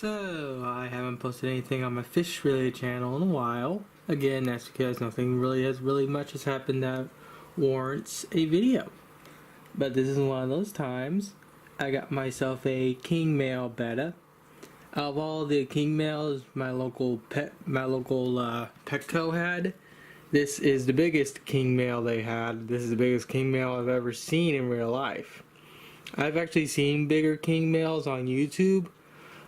So, I haven't posted anything on my fish related channel in a while. Again, that's because nothing really much has happened that warrants a video. But this is one of those times. I got myself a King Betta. Out of all the king males my local Petco had, this is the biggest king male they had. This is the biggest king male I've ever seen in real life. I've actually seen bigger king males on YouTube,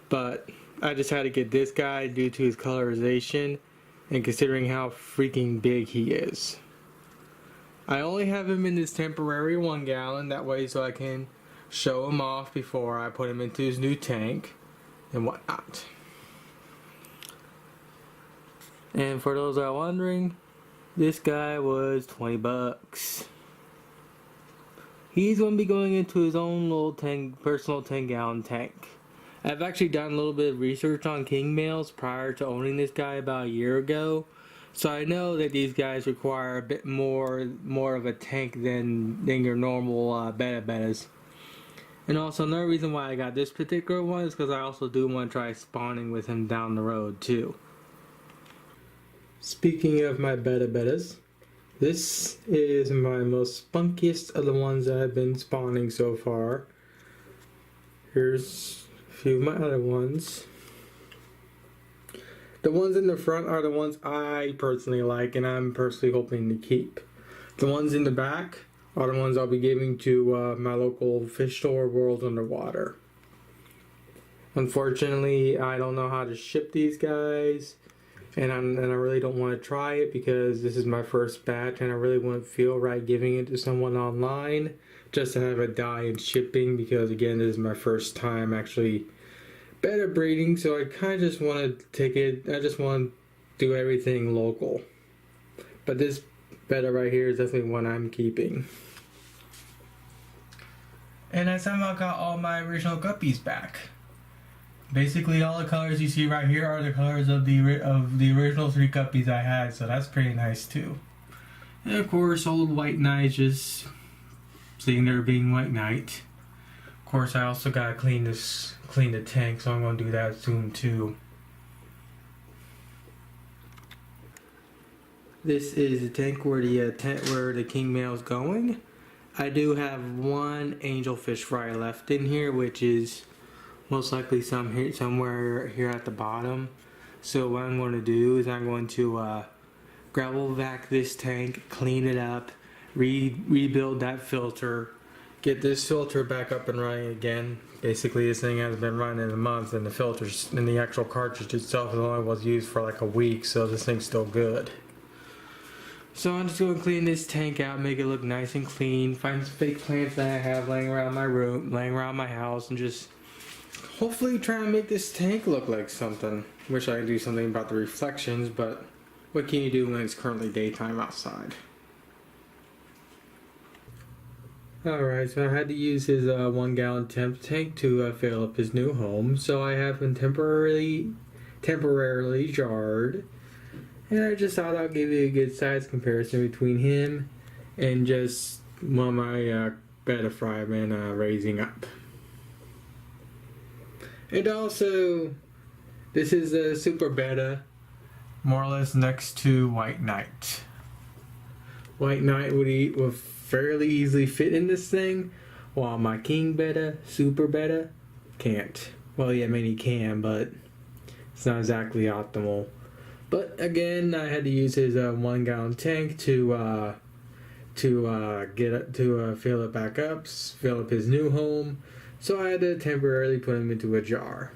but I just had to get this guy due to his colorization and considering how freaking big he is. I only have him in this temporary 1 gallon, that way so I can show him off before I put him into his new tank and whatnot. And for those that are wondering, this guy was 20 bucks. He's going to be going into his own little personal 10 gallon tank. I've actually done a little bit of research on king males prior to owning this guy about a year ago. So I know that these guys require a bit more of a tank than your normal bettas. And also another reason why I got this particular one is because I also do want to try spawning with him down the road too. Speaking of my bettas, this is my most spunkiest of the ones that I've been spawning so far. Here's a few of my other ones. The ones in the front are the ones I personally like and I'm personally hoping to keep. The ones in the back are the ones I'll be giving to my local fish store, World Underwater. Unfortunately, I don't know how to ship these guys, and I really don't want to try it because this is my first batch and I really wouldn't feel right giving it to someone online just to have it die in shipping, because again, this is my first time actually betta breeding, so I kind of just want to take it, I just want to do everything local. But this betta right here is definitely one I'm keeping. And I somehow got all my original guppies back. Basically all the colors you see right here are the colors of the original 3 guppies I had, so that's pretty nice too. And of course old White Knight just sitting there being White Knight. Of course I also gotta clean the tank, so I'm gonna do that soon too. This is the tank where the king male is going. I do have 1 angelfish fry left in here, which is most likely somewhere here at the bottom. So what I'm going to do is I'm going to gravel vac this tank, clean it up, rebuild that filter, get this filter back up and running again. Basically this thing hasn't been running in a month, and the filters and the actual cartridge itself only was used for like a week, so this thing's still good. So I'm just going to clean this tank out, make it look nice and clean, find some fake plants that I have laying around my room, laying around my house, and just hopefully try and make this tank look like something. Wish I could do something about the reflections, but what can you do when it's currently daytime outside? Alright, so I had to use his 1 gallon temp tank to fill up his new home, so I have him temporarily jarred. And I just thought I'll give you a good size comparison between him and just one of my betta fry I've been raising up. And also, this is a super betta, more or less next to White Knight. White Knight would fairly easily fit in this thing, while my king betta, super betta, can't. Well, yeah, I mean he can, but it's not exactly optimal. But again, I had to use his 1 gallon tank to fill it back up, fill up his new home. So I had to temporarily put him into a jar.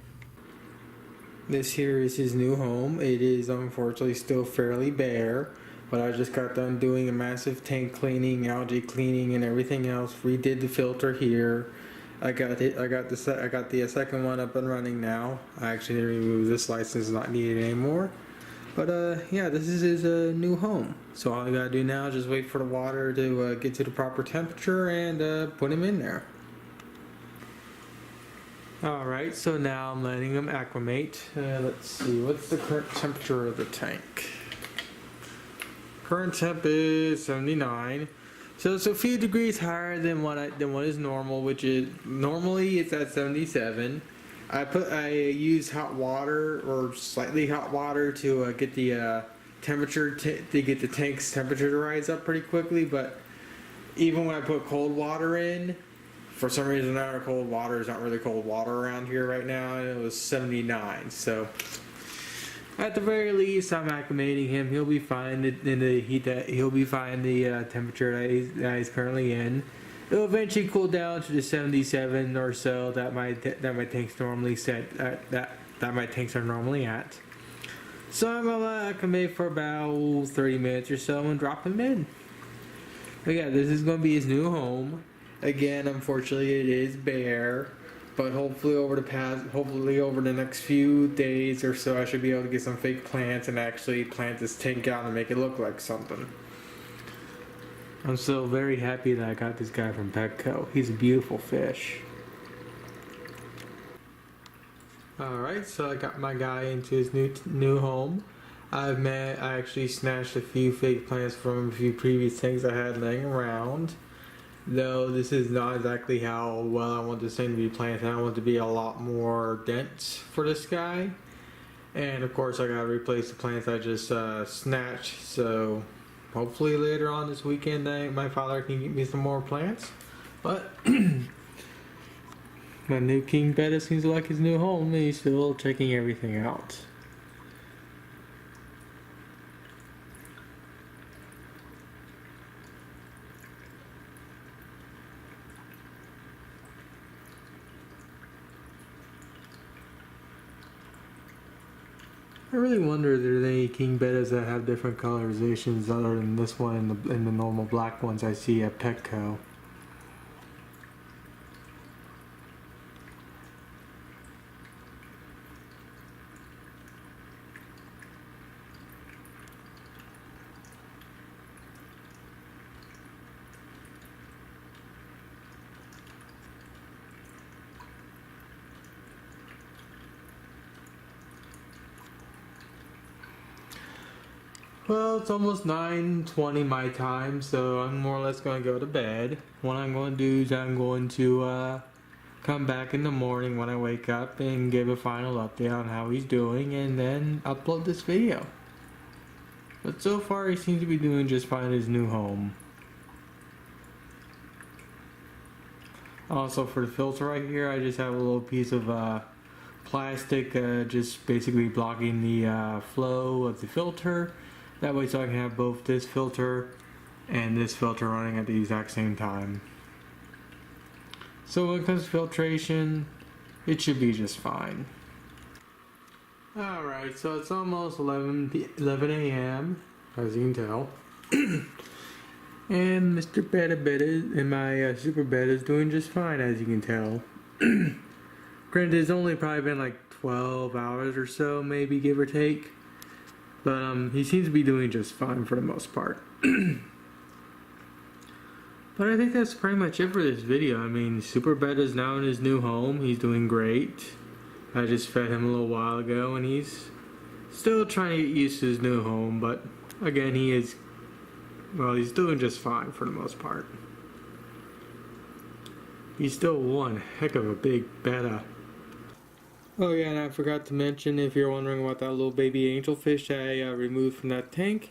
This here is his new home. It is unfortunately still fairly bare, but I just got done doing a massive tank cleaning, algae cleaning, and everything else. Redid the filter here. I got the second one up and running now. I actually removed this license, not needed anymore. But yeah, this is his new home. So all I gotta do now is just wait for the water to get to the proper temperature and put him in there. Alright, so now I'm letting him acclimate. Let's see, what's the current temperature of the tank? Current temp is 79. So it's a few degrees higher than what is normal, which is normally it's at 77. I use hot water or slightly hot water to get the temperature to get the tank's temperature to rise up pretty quickly. But even when I put cold water in, for some reason our cold water is not really cold water around here right now, and it was 79. So at the very least, I'm acclimating him. He'll be fine in the heat that he'll be fine the temperature that he's currently in. It'll eventually cool down to the 77 or so that my tanks normally set that my tanks are normally at. So I'm gonna acclimate for about 30 minutes or so and drop him in. But yeah, this is gonna be his new home. Again, unfortunately, it is bare, but hopefully over the next few days or so, I should be able to get some fake plants and actually plant this tank out and make it look like something. I'm so very happy that I got this guy from Petco. He's a beautiful fish. Alright, so I got my guy into his new home. I actually snatched a few fake plants from a few previous tanks I had laying around. Though this is not exactly how well I want this thing to be planted. I want it to be a lot more dense for this guy. And of course I gotta replace the plants I just snatched. So hopefully later on this weekend my father can get me some more plants. But my new King Betta seems like his new home, and he's still checking everything out. I really wonder if there's any King Bettas that have different colorizations other than this one and the normal black ones I see at Petco. Well, it's almost 9:20 my time, so I'm more or less going to go to bed. What I'm going to do is I'm going to come back in the morning when I wake up and give a final update on how he's doing, and then upload this video. But so far he seems to be doing just fine in his new home. Also, for the filter right here, I just have a little piece of plastic just basically blocking the flow of the filter. That way so I can have both this filter and this filter running at the exact same time. So when it comes to filtration, it should be just fine. Alright, so it's almost 11 a.m. as you can tell. And Mr. Betta and my Super Betta is doing just fine, as you can tell. Granted, it's only probably been like 12 hours or so, maybe, give or take. But he seems to be doing just fine for the most part. But I think that's pretty much it for this video. I mean, Super Betta is now in his new home. He's doing great. I just fed him a little while ago, and he's still trying to get used to his new home. But again, he's doing just fine for the most part. He's still one heck of a big Betta. Oh yeah, and I forgot to mention, if you're wondering about that little baby angelfish I removed from that tank,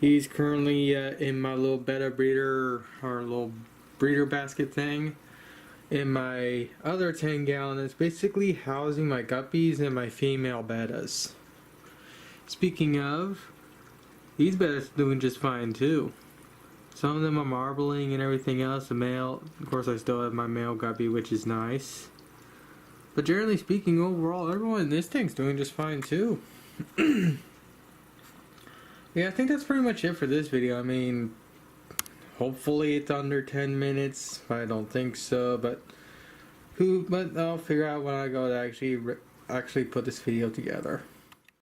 he's currently in my little Betta breeder, or little breeder basket thing, in my other 10-gallon. It's basically housing my guppies and my female Bettas. Speaking of, these Bettas are doing just fine too. Some of them are marbling and everything else. The male, of course I still have my male guppy, which is nice. But generally speaking, overall, everyone in this tank's doing just fine too. Yeah, I think that's pretty much it for this video. I mean, hopefully it's under 10 minutes. I don't think so, but I'll figure out when I go to actually put this video together.